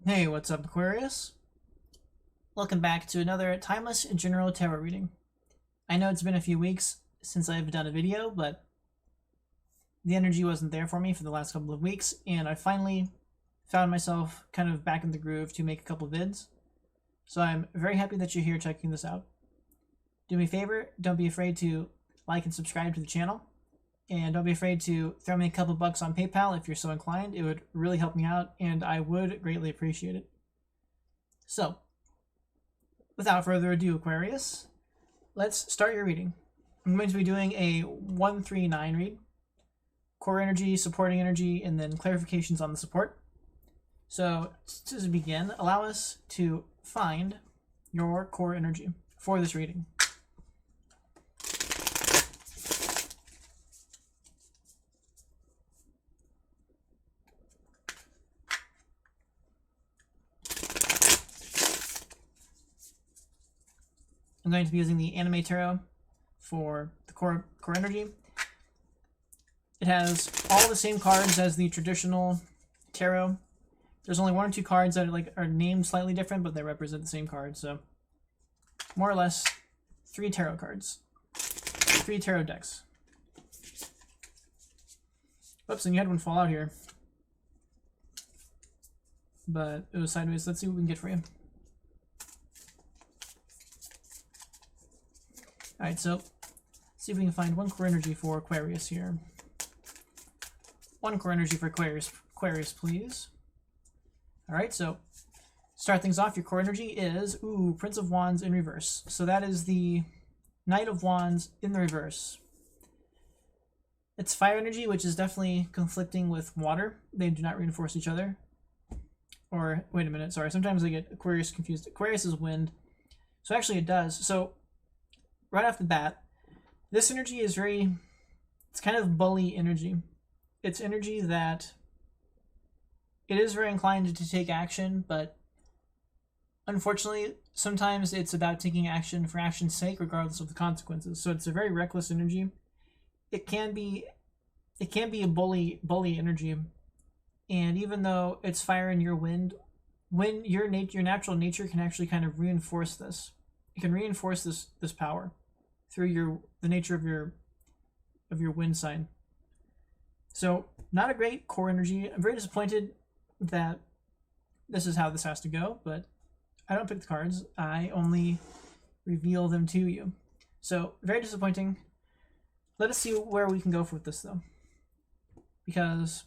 Hey, what's up, Aquarius? Welcome back to another Timeless General Tarot reading. I know it's been a few weeks since I've done a video, but the energy wasn't there for me for the last couple of weeks, and I finally found myself kind of back in the groove to make a couple vids. So I'm very happy that you're here checking this out. Do me a favor, don't be afraid to like and subscribe to the channel, and don't be afraid to throw me a couple bucks on PayPal if you're so inclined. It would really help me out, and I would greatly appreciate it. So, without further ado, Aquarius, let's start your reading. I'm going to be doing a 1-3-9 read. Core energy, supporting energy, and then clarifications on the support. So, to begin, allow us to find your core energy for this reading. I'm going to be using the Anime Tarot for the core energy. It has all the same cards as the traditional tarot. There's only 1 or 2 cards that are named slightly different, but they represent the same card. So, more or less, 3 tarot cards. 3 tarot decks. Whoops, and you had one fall out here. But it was sideways. Let's see what we can get for you. Alright, so let's see if we can find 1 core energy for Aquarius here. 1 core energy for Aquarius, please. Alright, so start things off. Your core energy is, Prince of Wands in reverse. So that is the Knight of Wands in the reverse. It's fire energy, which is definitely conflicting with water. They do not reinforce each other. Or, wait a minute, sorry. Sometimes I get Aquarius confused. Aquarius is wind. So actually it does. So, right off the bat, this energy is it's kind of bully energy. It's energy that it is very inclined to take action, but unfortunately, sometimes it's about taking action for action's sake, regardless of the consequences. So it's a very reckless energy. It can be a bully energy, and even though it's fire and your wind, when your natural nature can actually kind of reinforce this. It can reinforce this power through the nature of your wind sign. So, not a great core energy. I'm very disappointed that this is how this has to go, but I don't pick the cards. I only reveal them to you. So, very disappointing. Let us see where we can go with this, though. Because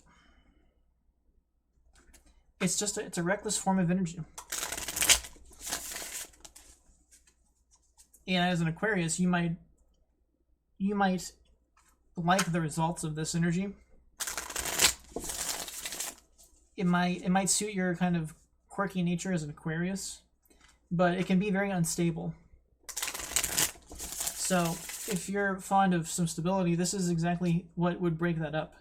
it's a reckless form of energy. And as an Aquarius, you might like the results of this energy. It might suit your kind of quirky nature as an Aquarius, but it can be very unstable. So if you're fond of some stability, this is exactly what would break that up.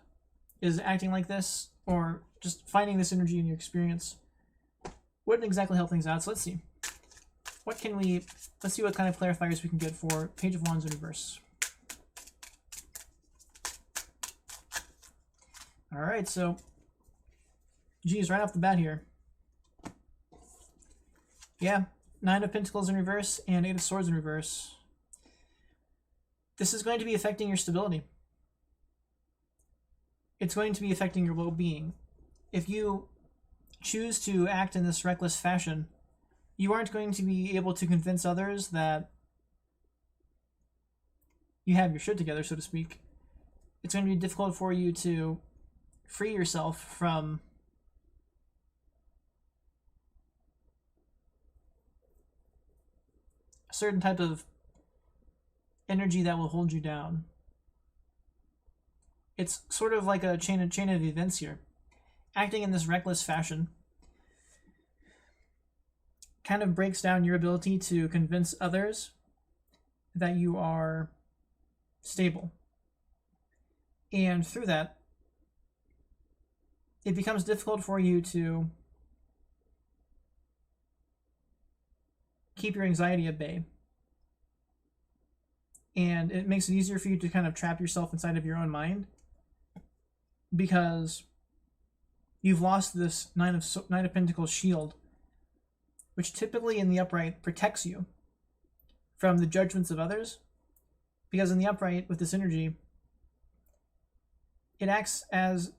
Is acting like this, or just finding this energy in your experience, wouldn't exactly help things out. So let's see. Let's see what kind of clarifiers we can get for Page of Wands in reverse. Alright, so, geez, right off the bat here. Yeah, 9 of Pentacles in reverse and 8 of Swords in reverse. This is going to be affecting your stability. It's going to be affecting your well-being. If you choose to act in this reckless fashion, you aren't going to be able to convince others that you have your shit together, so to speak. It's going to be difficult for you to free yourself from a certain type of energy that will hold you down. It's sort of like a chain of events here. Acting in this reckless fashion kind of breaks down your ability to convince others that you are stable. And through that, it becomes difficult for you to keep your anxiety at bay. And it makes it easier for you to kind of trap yourself inside of your own mind, because you've lost this Nine of Pentacles shield, which typically in the upright protects you from the judgments of others, because in the upright with this energy, it acts as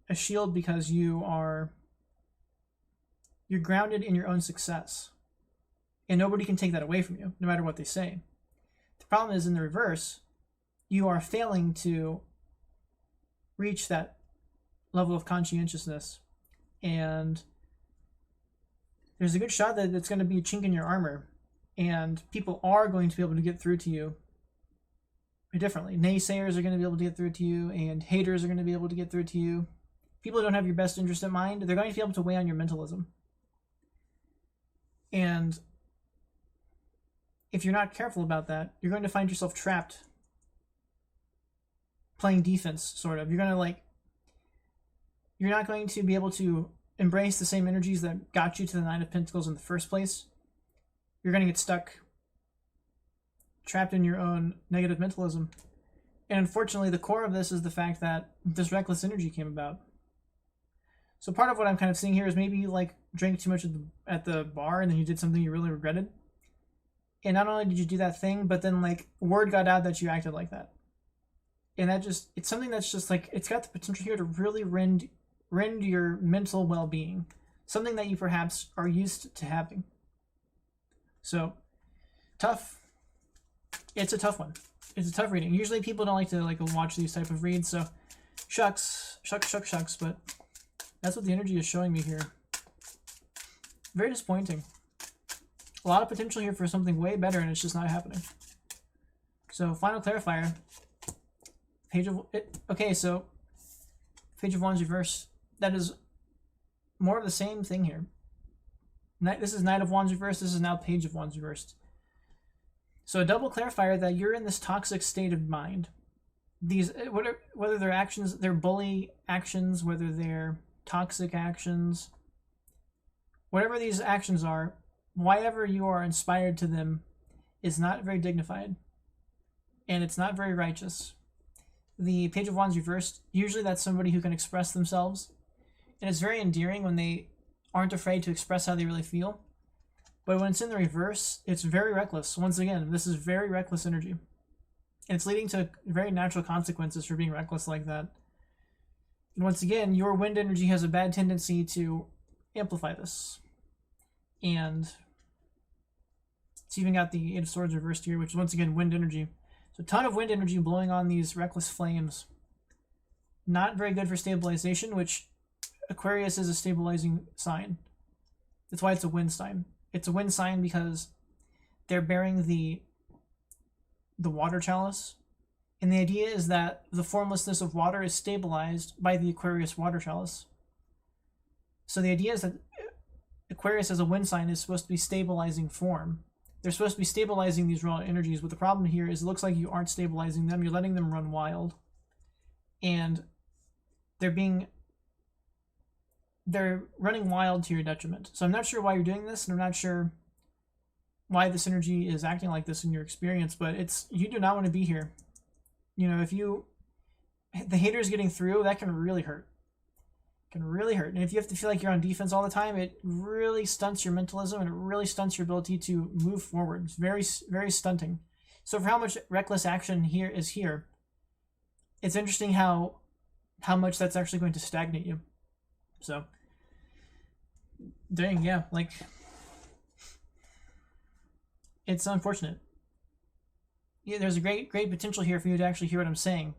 a shield because you're grounded in your own success, and nobody can take that away from you, no matter what they say. The problem is in the reverse, you are failing to reach that level of conscientiousness, and there's a good shot that it's going to be a chink in your armor, and people are going to be able to get through to you differently. Naysayers are going to be able to get through to you, and haters are going to be able to get through to you. People who don't have your best interest in mind, they're going to be able to weigh on your mentalism. And if you're not careful about that, you're going to find yourself trapped playing defense, sort of. You're not going to be able to embrace the same energies that got you to the Nine of Pentacles in the first place. You're going to get stuck, trapped in your own negative mentalism. And unfortunately, the core of this is the fact that this reckless energy came about. So part of what I'm kind of seeing here is maybe you drank too much at the bar, and then you did something you really regretted. And not only did you do that thing, but then word got out that you acted like that. And it's something that's just it's got the potential here to really rend your mental well-being, something that you perhaps are used to having. So tough. It's a tough one. It's a tough reading. Usually people don't like to watch these type of reads, so shucks, but that's what the energy is showing me here. Very disappointing. A lot of potential here for something way better, and it's just not happening. So final clarifier. Okay, so Page of Wands reverse. That is more of the same thing here. This is Knight of Wands reversed. This is now Page of Wands reversed. So a double clarifier that you're in this toxic state of mind. These, whether they're actions, they're bully actions, whether they're toxic actions, whatever these actions are, why ever you are inspired to them is not very dignified, and it's not very righteous. The Page of Wands reversed, usually that's somebody who can express themselves, and it's very endearing when they aren't afraid to express how they really feel. But when it's in the reverse, it's very reckless. Once again, this is very reckless energy, and it's leading to very natural consequences for being reckless like that. And once again, your wind energy has a bad tendency to amplify this. And it's even got the Eight of Swords reversed here, which is once again wind energy. So a ton of wind energy blowing on these reckless flames. Not very good for stabilization, which Aquarius is a stabilizing sign. That's why it's a wind sign. It's a wind sign because they're bearing the water chalice. And the idea is that the formlessness of water is stabilized by the Aquarius water chalice. So the idea is that Aquarius as a wind sign is supposed to be stabilizing form. They're supposed to be stabilizing these raw energies, but the problem here is it looks like you aren't stabilizing them. You're letting them run wild. And they're running wild to your detriment. So I'm not sure why you're doing this, and I'm not sure why this energy is acting like this in your experience, but you do not want to be here. You know, the haters getting through, that can really hurt. Can really hurt. And if you have to feel like you're on defense all the time, it really stunts your mentalism, and it really stunts your ability to move forward. It's very, very stunting. So for how much reckless action here is here, it's interesting how much that's actually going to stagnate you. So, dang, yeah, it's unfortunate. Yeah, there's a great potential here for you to actually hear what I'm saying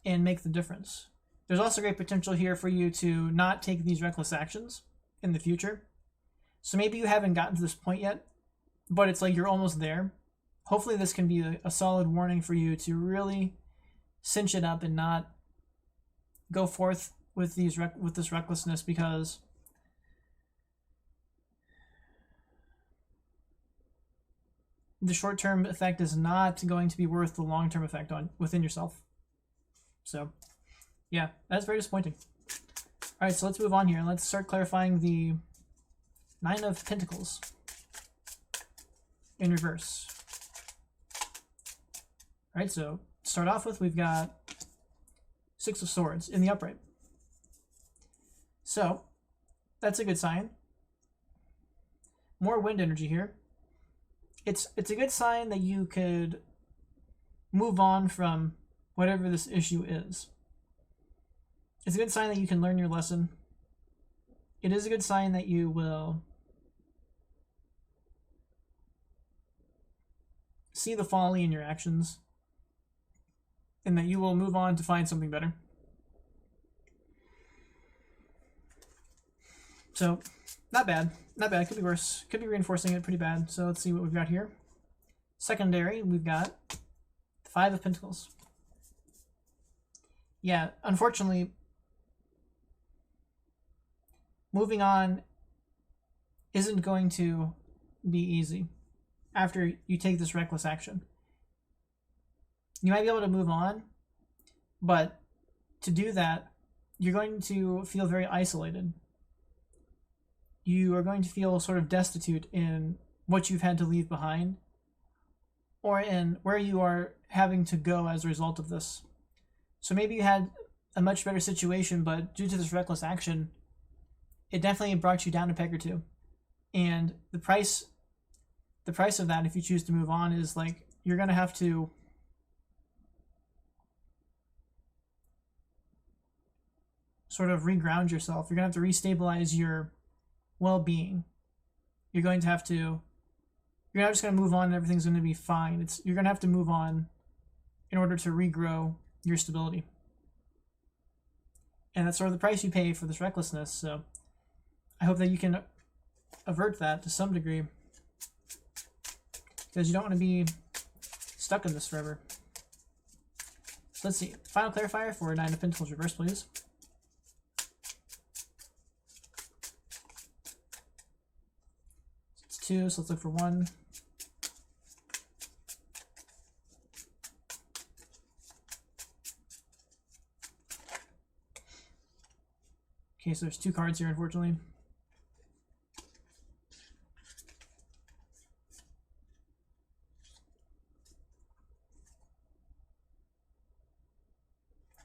and make the difference. There's also great potential here for you to not take these reckless actions in the future. So maybe you haven't gotten to this point yet, but it's like you're almost there. Hopefully this can be a solid warning for you to really cinch it up and not go forth with this recklessness, because the short-term effect is not going to be worth the long-term effect within yourself. So yeah, that's very disappointing. All right, so let's move on here. Let's start clarifying the Nine of Pentacles in reverse. All right, so to start off with, we've got Six of Swords in the upright. So that's a good sign. More wind energy here. It's a good sign that you could move on from whatever this issue is. It's a good sign that you can learn your lesson. It is a good sign that you will see the folly in your actions and that you will move on to find something better. So, not bad. Not bad. Could be worse. Could be reinforcing it pretty bad. So let's see what we've got here. Secondary, we've got the Five of Pentacles. Yeah, unfortunately, moving on isn't going to be easy after you take this reckless action. You might be able to move on, but to do that, you're going to feel very isolated. You are going to feel sort of destitute in what you've had to leave behind, or in where you are having to go as a result of this. So maybe you had a much better situation, but due to this reckless action, it definitely brought you down a peg or two. And the price of that, if you choose to move on, is like you're going to have to sort of reground yourself. You're going to have to restabilize your well-being. You're not just going to move on and everything's going to be fine. You're going to have to move on in order to regrow your stability. And that's sort of the price you pay for this recklessness. So I hope that you can avert that to some degree, because you don't want to be stuck in this forever. So let's see. Final clarifier for Nine of Pentacles reverse, please. It's 2, so let's look for 1. Okay, so there's 2 cards here, unfortunately.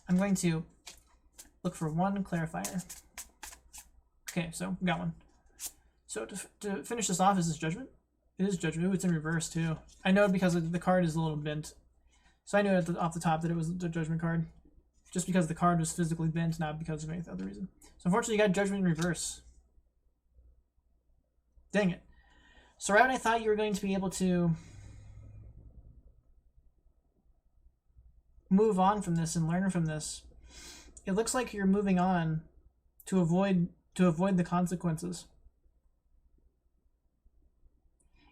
I'm going to look for 1 clarifier. Okay, so we got 1. So to finish this off, is this Judgment? It is Judgment. Ooh, it's in reverse too. I know because the card is a little bent. So I knew off the top that it was the Judgment card. Just because the card was physically bent, not because of any other reason. So unfortunately you got Judgment in reverse. Dang it. So right when I thought you were going to be able to move on from this and learn from this, it looks like you're moving on to avoid the consequences.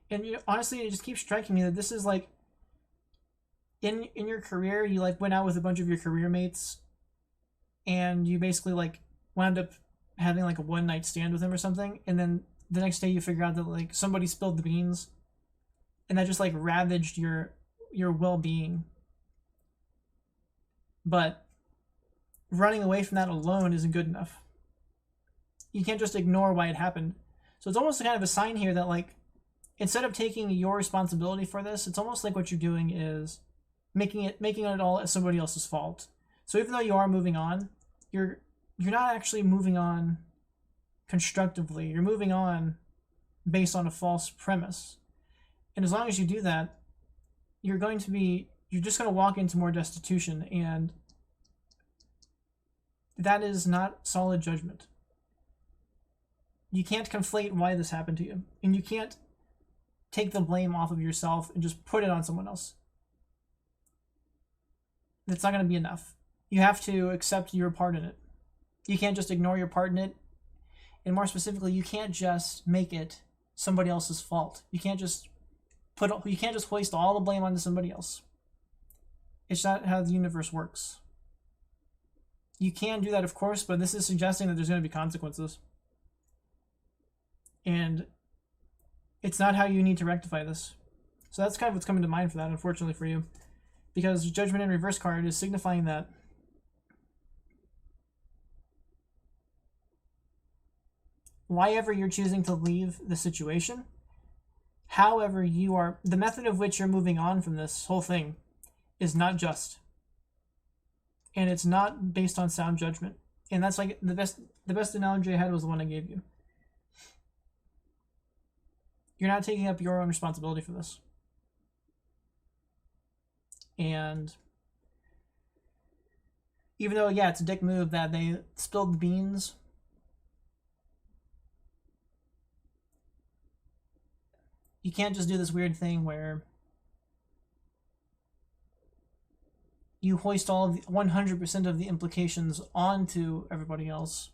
And honestly, it just keeps striking me that this is like in your career, you like went out with a bunch of your career mates and you basically like wound up having like a one-night stand with them or something, and then the next day you figure out that like somebody spilled the beans and that just like ravaged your well-being. But running away from that alone isn't good enough. You can't just ignore why it happened. So it's almost kind of a sign here that like instead of taking your responsibility for this, it's almost like what you're doing is making it all as somebody else's fault. So even though you are moving on, you're not actually moving on constructively. You're moving on based on a false premise. And as long as you do that, you're just going to walk into more destitution, and that is not solid judgment. You can't conflate why this happened to you, and you can't take the blame off of yourself and just put it on someone else. That's not going to be enough. You have to accept your part in it. You can't just ignore your part in it. And more specifically, you can't just make it somebody else's fault. You can't just hoist all the blame onto somebody else. It's not how the universe works. You can do that, of course, but this is suggesting that there's going to be consequences. And it's not how you need to rectify this. So that's kind of what's coming to mind for that, unfortunately for you. Because Judgment in reverse card is signifying that why ever you're choosing to leave the situation, however the method of which you're moving on from this whole thing is not just. And it's not based on sound judgment. And that's like the best, The best analogy I had was the one I gave you. You're not taking up your own responsibility for this. And even though, yeah, it's a dick move that they spilled the beans, you can't just do this weird thing where you hoist all of the 100% of the implications onto everybody else.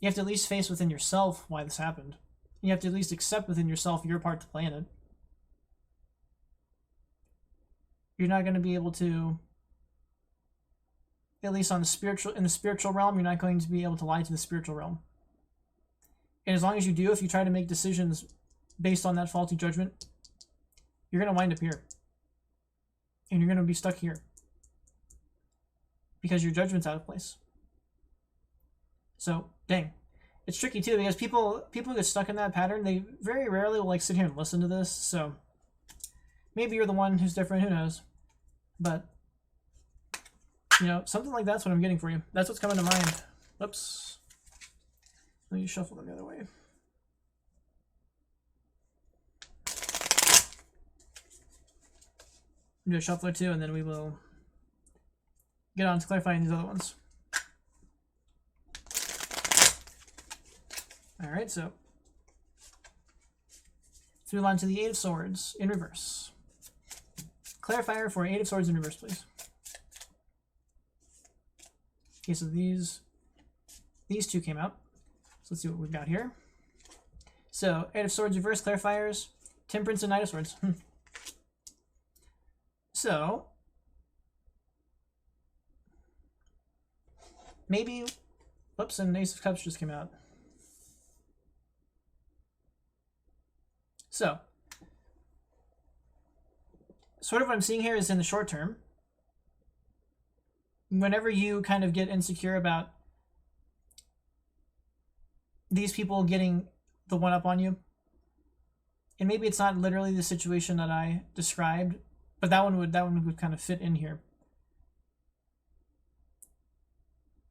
You have to at least face within yourself why this happened. You have to at least accept within yourself your part to play in it. You're not going to be able to, at least on the in the spiritual realm, you're not going to be able to lie to the spiritual realm. And as long as you do, if you try to make decisions based on that faulty judgment, you're going to wind up here. And you're going to be stuck here. Because your judgment's out of place. So, dang. It's tricky too, because people get stuck in that pattern. They very rarely will like sit here and listen to this, so maybe you're the one who's different, who knows. But, you know, something like that's what I'm getting for you. That's what's coming to mind. Whoops. Let me shuffle them the other way. Do a shuffler too, and then we will get on to clarifying these other ones. Alright, so let's move on to the Eight of Swords in reverse. Clarifier for Eight of Swords in reverse, please. Okay, so these two came out. So let's see what we've got here. So, Eight of Swords reverse, clarifiers, Temperance and Knight of Swords. So, maybe, whoops, and Ace of Cups just came out. So, sort of what I'm seeing here is in the short term, whenever you kind of get insecure about these people getting the one up on you, and maybe it's not literally the situation that I described, but that one would kind of fit in here.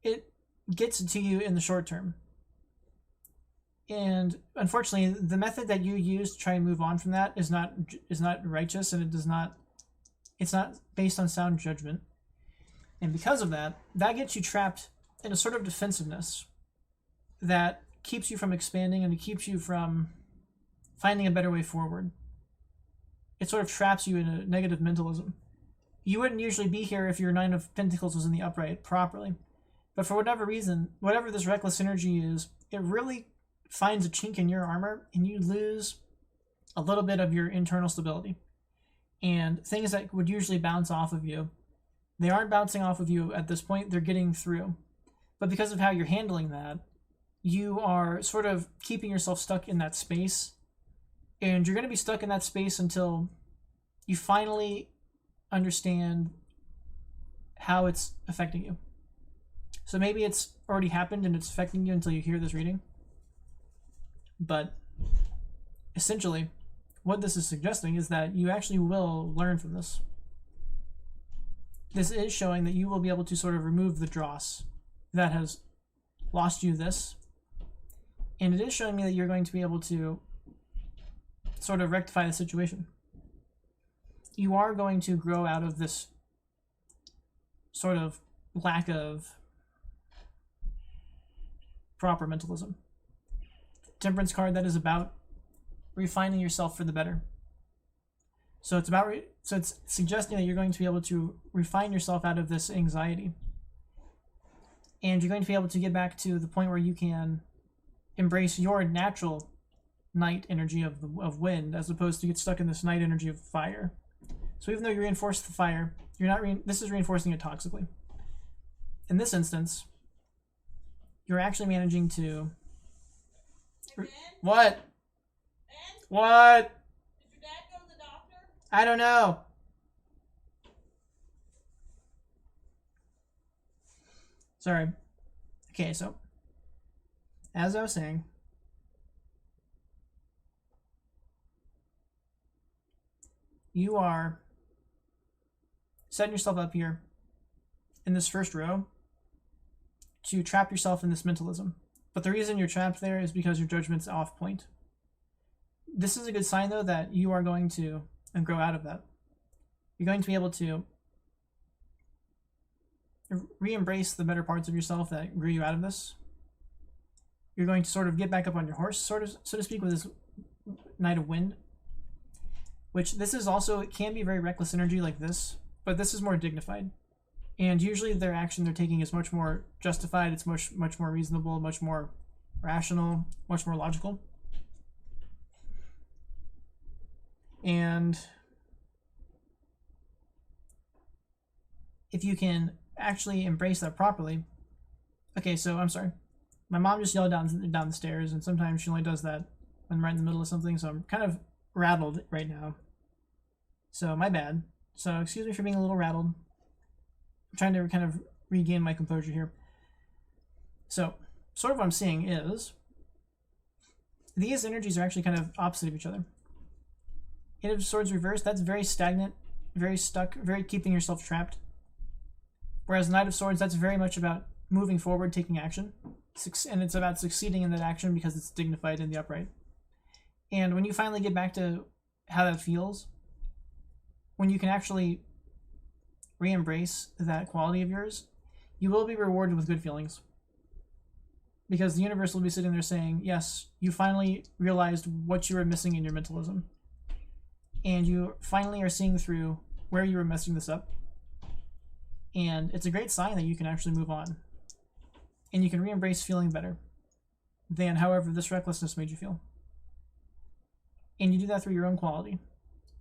It gets to you in the short term. And unfortunately, the method that you use to try and move on from that is not righteous, and it's not based on sound judgment. And because of that, that gets you trapped in a sort of defensiveness that keeps you from expanding, and it keeps you from finding a better way forward. It sort of traps you in a negative mentalism. You wouldn't usually be here if your Nine of Pentacles was in the upright properly. But for whatever reason, whatever this reckless energy is, it really finds a chink in your armor, and you lose a little bit of your internal stability. And things that would usually bounce off of you, they aren't bouncing off of you at this point, they're getting through. But because of how you're handling that, you are sort of keeping yourself stuck in that space. And you're going to be stuck in that space until you finally understand how it's affecting you. So maybe it's already happened and it's affecting you until you hear this reading. But essentially, what this is suggesting is that you actually will learn from this. This is showing that you will be able to sort of remove the dross that has lost you this. And it is showing me that you're going to be able to sort of rectify the situation. You are going to grow out of this sort of lack of proper mentalism. Temperance card, that is about refining yourself for the better. So it's about so it's suggesting that you're going to be able to refine yourself out of this anxiety, and you're going to be able to get back to the point where you can embrace your natural night energy of wind, as opposed to get stuck in this night energy of fire. So even though you reinforce the fire, you're not this is reinforcing it toxically. In this instance, you're actually managing to what? Ben? What? Did your dad go to the doctor? I don't know. Sorry. Okay, so as I was saying, you are setting yourself up here in this first row to trap yourself in this mentalism. But the reason you're trapped there is because your judgment's off point. This is a good sign, though, that you are going to grow out of that. You're going to be able to re-embrace the better parts of yourself that grew you out of this. You're going to sort of get back up on your horse, so to speak, with this Knight of Wind. Which this is also, it can be very reckless energy like this, but this is more dignified. And usually their action they're taking is much more justified, it's much more reasonable, much more rational, much more logical. And if you can actually embrace that properly. Okay, so I'm sorry. My mom just yelled down the stairs, and sometimes she only does that when I'm right in the middle of something, so I'm kind of rattled right now. So my bad. So excuse me for being a little rattled. I'm trying to kind of regain my composure here. So sort of what I'm seeing is these energies are actually kind of opposite of each other. Eight of Swords reversed, that's very stagnant, very stuck, very keeping yourself trapped. Whereas Knight of Swords, that's very much about moving forward, taking action. And it's about succeeding in that action because it's dignified in the upright. And when you finally get back to how that feels, when you can actually re-embrace that quality of yours, you will be rewarded with good feelings. Because the universe will be sitting there saying, yes, you finally realized what you were missing in your mentalism. And you finally are seeing through where you were messing this up. And it's a great sign that you can actually move on. And you can re-embrace feeling better than however this recklessness made you feel. And you do that through your own quality.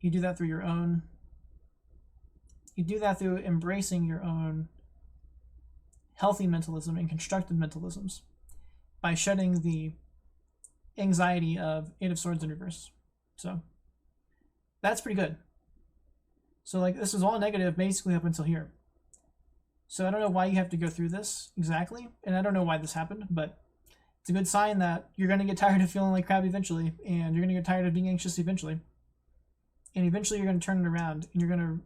You do that through your own... You do that through embracing your own healthy mentalism and constructive mentalisms by shedding the anxiety of Eight of Swords in reverse. So that's pretty good. So like this is all negative basically up until here. So I don't know why you have to go through this exactly, and I don't know why this happened, but it's a good sign that you're going to get tired of feeling like crap eventually, and you're going to get tired of being anxious eventually. And eventually you're going to turn it around, and you're going to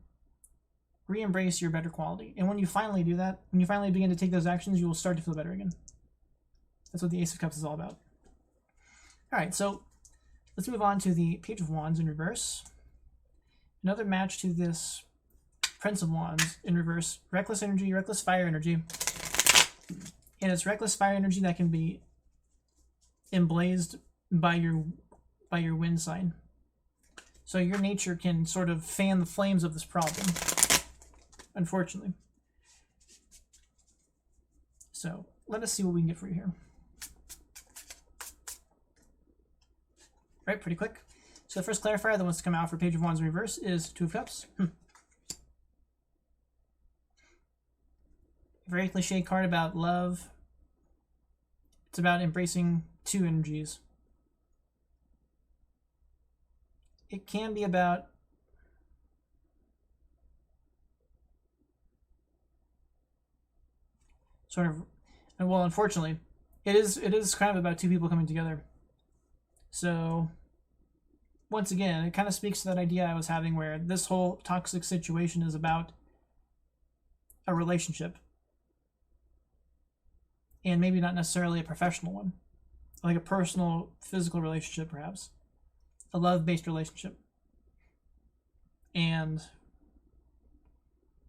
re-embrace your better quality. And when you finally do that, when you finally begin to take those actions, you will start to feel better again. That's what the Ace of Cups is all about. Alright, so let's move on to the Page of Wands in reverse. Another match to this Prince of Wands in reverse. Reckless energy, reckless fire energy. And it's reckless fire energy that can be emblazed by your wind sign. So your nature can sort of fan the flames of this problem, unfortunately. So let us see what we can get for you here. Right, pretty quick. So the first clarifier that wants to come out for Page of Wands in reverse is Two of Cups. Very cliche card about love. It's about embracing two energies. It can be about sort of, well, unfortunately, it is kind of about two people coming together. So once again, it kind of speaks to that idea I was having where this whole toxic situation is about a relationship. And maybe not necessarily a professional one. Like a personal, physical relationship, perhaps. A love-based relationship. And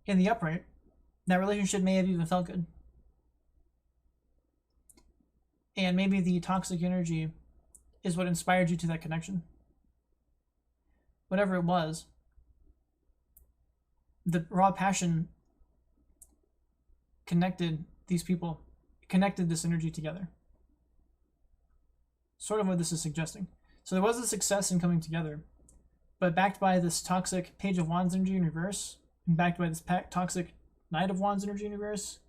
in the upright, that relationship may have even felt good. And maybe the toxic energy is what inspired you to that connection. Whatever it was, the raw passion connected these people, connected this energy together. Sort of what this is suggesting. So there was a success in coming together, but backed by this toxic Page of Wands energy in reverse, and backed by this toxic Knight of Wands energy in reverse,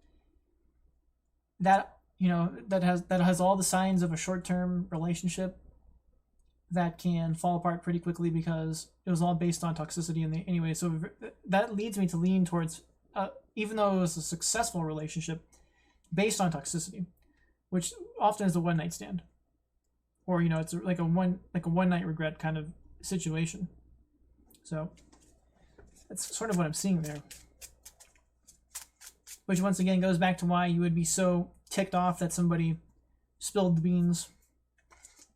that, you know, that has all the signs of a short-term relationship that can fall apart pretty quickly because it was all based on toxicity in the anyway. So that leads me to lean towards, even though it was a successful relationship based on toxicity, which often is a one-night stand, or, you know, it's like a one-night regret kind of situation. So that's sort of what I'm seeing there, which once again goes back to why you would be so ticked off that somebody spilled the beans.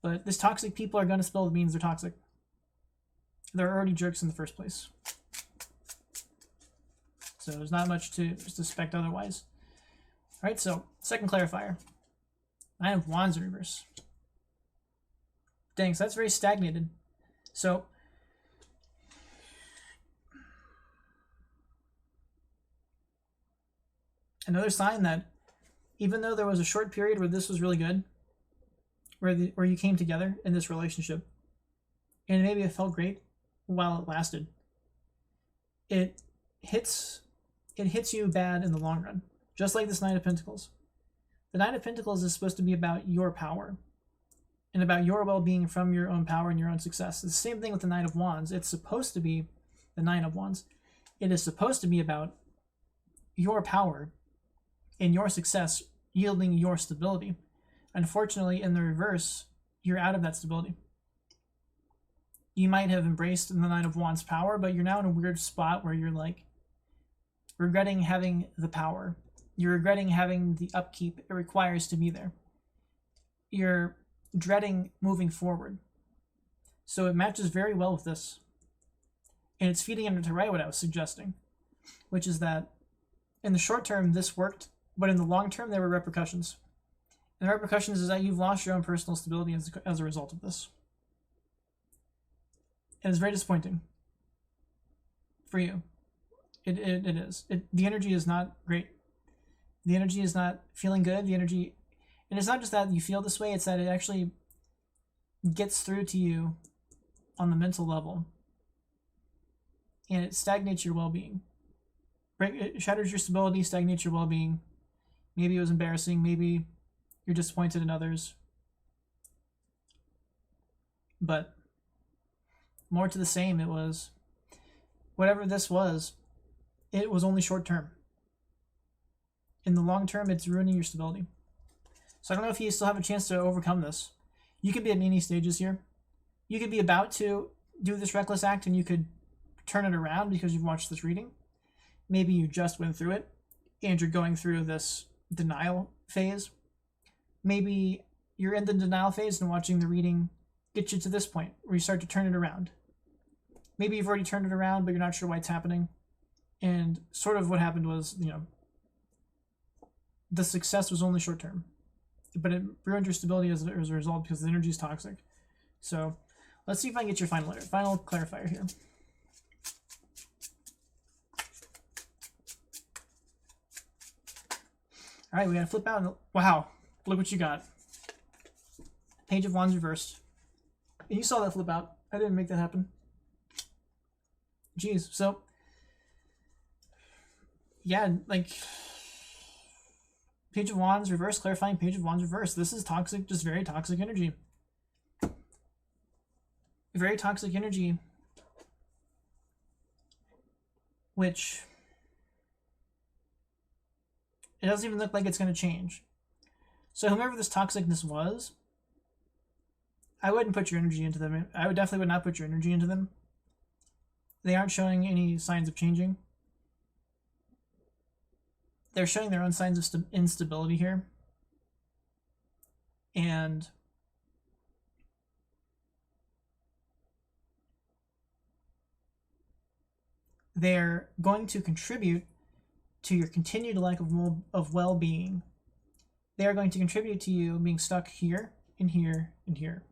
But this toxic people are going to spill the beans. They're toxic. They're already jerks in the first place. So there's not much to suspect otherwise. All right, so second clarifier. Nine of Wands in reverse. Dang, so that's very stagnated. So another sign that even though there was a short period where this was really good, where you came together in this relationship, and maybe it felt great while it lasted, it hits you bad in the long run. Just like this Nine of Pentacles. The Nine of Pentacles is supposed to be about your power and about your well-being from your own power and your own success. It's the same thing with the Nine of Wands. It's supposed to be the Nine of Wands. It is supposed to be about your power and your success yielding your stability. Unfortunately, in the reverse, you're out of that stability. You might have embraced the Nine of Wands power, but you're now in a weird spot where you're like regretting having the power. You're regretting having the upkeep it requires to be there. You're dreading moving forward. So it matches very well with this. And it's feeding into right what I was suggesting, which is that in the short term, this worked, but in the long term, there were repercussions. And the repercussions is that you've lost your own personal stability as a result of this. And it's very disappointing for you. It is. The energy is not great. The energy is not feeling good. The energy, and it's not just that you feel this way, it's that it actually gets through to you on the mental level. And it stagnates your well-being. It shatters your stability, stagnates your well-being. Maybe it was embarrassing. Maybe you're disappointed in others. But more to the same, it was, whatever this was, it was only short term. In the long term, it's ruining your stability. So I don't know if you still have a chance to overcome this. You could be at many stages here. You could be about to do this reckless act and you could turn it around because you've watched this reading. Maybe you just went through it and you're going through this denial phase. Maybe you're in the denial phase and watching the reading get you to this point where you start to turn it around. Maybe you've already turned it around, but you're not sure why it's happening. And sort of what happened was, the success was only short term, but it ruined your stability as a result because the energy is toxic. So let's see if I can get your final clarifier here. All right, we gotta flip out. Wow, look what you got. Page of Wands reversed. And you saw that flip out. I didn't make that happen. Jeez, so yeah, like Page of Wands reverse, clarifying Page of Wands reverse. This is toxic, just very toxic energy. Very toxic energy, which it doesn't even look like it's going to change. So whomever this toxicness was, I wouldn't put your energy into them. I definitely would not put your energy into them. They aren't showing any signs of changing. They're showing their own signs of instability here. And they're going to contribute to your continued lack of well-being. They are going to contribute to you being stuck here, and here, and here.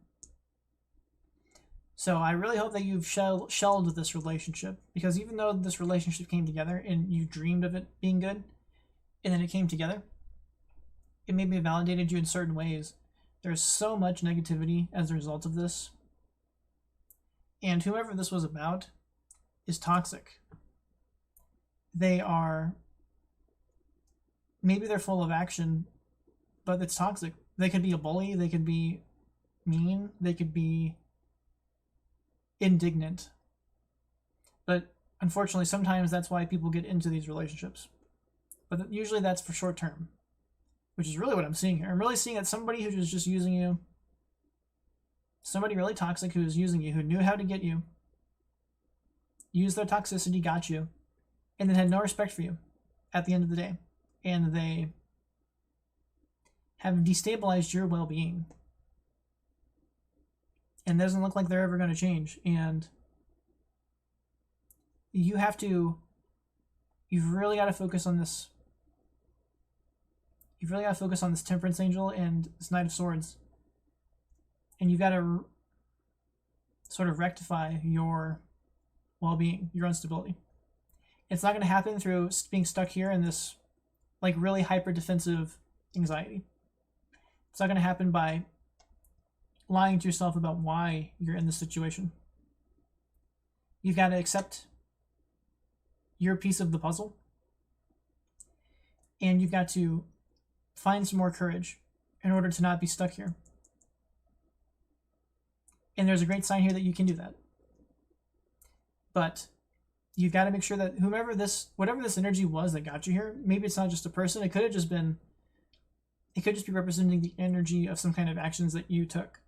So I really hope that you've shelved this relationship, because even though this relationship came together and you dreamed of it being good, and then it came together, it maybe validated you in certain ways. There's so much negativity as a result of this. And whoever this was about is toxic. They are, maybe they're full of action, but it's toxic. They could be a bully, they could be mean, they could be indignant. But unfortunately, sometimes that's why people get into these relationships. But usually that's for short term, which is really what I'm seeing here. I'm really seeing that somebody who is just using you, somebody really toxic who is using you, who knew how to get you, used their toxicity, got you, and then had no respect for you at the end of the day. And they have destabilized your well-being. And it doesn't look like they're ever going to change. And you've really got to focus on this. You've really got to focus on this Temperance Angel and this Knight of Swords. And you've got to sort of rectify your well-being, your instability. It's not going to happen through being stuck here in this like really hyper-defensive anxiety. It's not going to happen by lying to yourself about why you're in this situation. You've got to accept your piece of the puzzle, and you've got to find some more courage in order to not be stuck here. And there's a great sign here that you can do that. But you've got to make sure that whatever this energy was that got you here, maybe it's not just a person, it could just be representing the energy of some kind of actions that you took.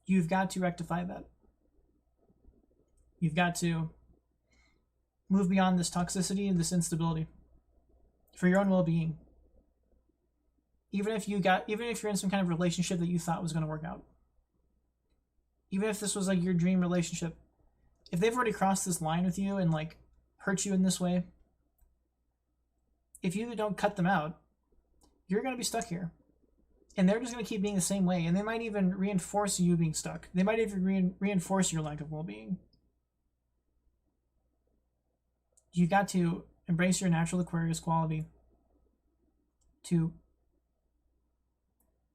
You've got to rectify that. You've got to move beyond this toxicity and this instability for your own well-being. Even if you're in some kind of relationship that you thought was going to work out. Even if this was like your dream relationship, if they've already crossed this line with you and like hurt you in this way, if you don't cut them out, you're going to be stuck here. And they're just going to keep being the same way. And they might even reinforce you being stuck. They might even reinforce your lack of well-being. You've got to embrace your natural Aquarius quality to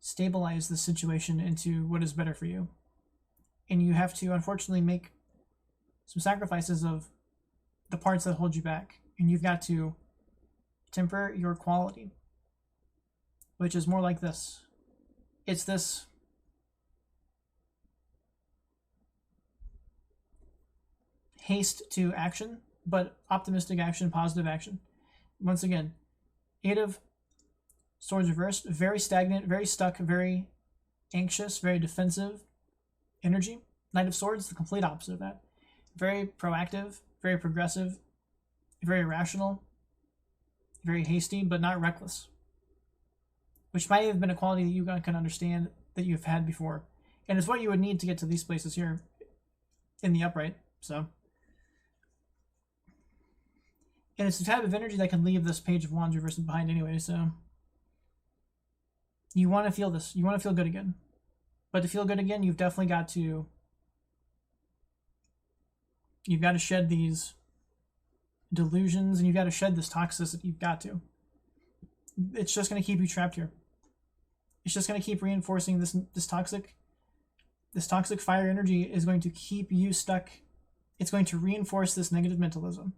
stabilize the situation into what is better for you. And you have to, unfortunately, make some sacrifices of the parts that hold you back. And you've got to temper your quality, which is more like this. It's this haste to action, but optimistic action, positive action. Once again, 8 of Swords reversed, very stagnant, very stuck, very anxious, very defensive energy. Knight of Swords, the complete opposite of that. Very proactive, very progressive, very rational, very hasty, but not reckless. Which might have been a quality that you can understand that you've had before. And it's what you would need to get to these places here in the upright. So, and it's the type of energy that can leave this Page of Wands reversed behind anyway, so you want to feel this. You want to feel good again. But to feel good again, you've definitely got to shed these delusions, and you've got to shed this toxicity. You've got to. It's just going to keep you trapped here. It's just going to keep reinforcing this toxic fire energy is going to keep you stuck. It's going to reinforce this negative mentalism.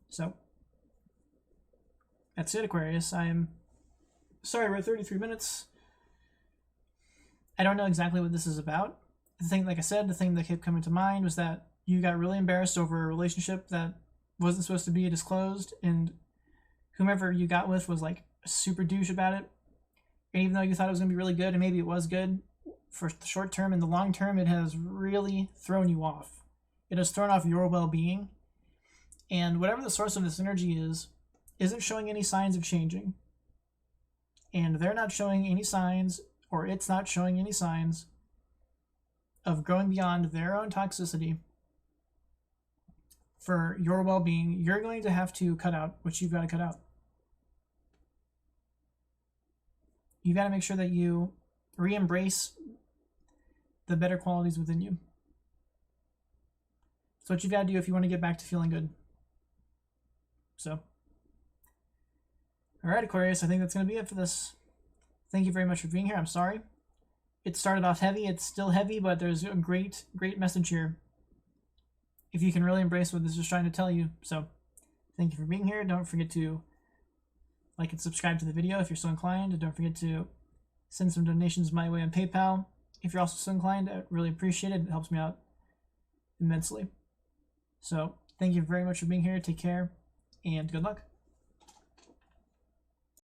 So, that's it, Aquarius. I'm sorry we're at 33 minutes. I don't know exactly what this is about. The thing, like I said, the thing that kept coming to mind was that you got really embarrassed over a relationship that wasn't supposed to be disclosed, and whomever you got with was like a super douche about it. And even though you thought it was going to be really good, and maybe it was good for the short term, in the long term, it has really thrown you off. It has thrown off your well-being. And whatever the source of this energy is, isn't showing any signs of changing. And they're not showing any signs, or it's not showing any signs of going beyond their own toxicity for your well-being. You're going to have to cut out what you've got to cut out. You've got to make sure that you re-embrace the better qualities within you. That's what you've got to do if you want to get back to feeling good. So, all right, Aquarius, I think that's going to be it for this. Thank you very much for being here. I'm sorry. It started off heavy. It's still heavy, but there's a great message here if you can really embrace what this is trying to tell you. So, thank you for being here. Don't forget to like and subscribe to the video if you're so inclined. And don't forget to send some donations my way on PayPal if you're also so inclined. I really appreciate it. It helps me out immensely. So, thank you very much for being here. Take care, and good luck.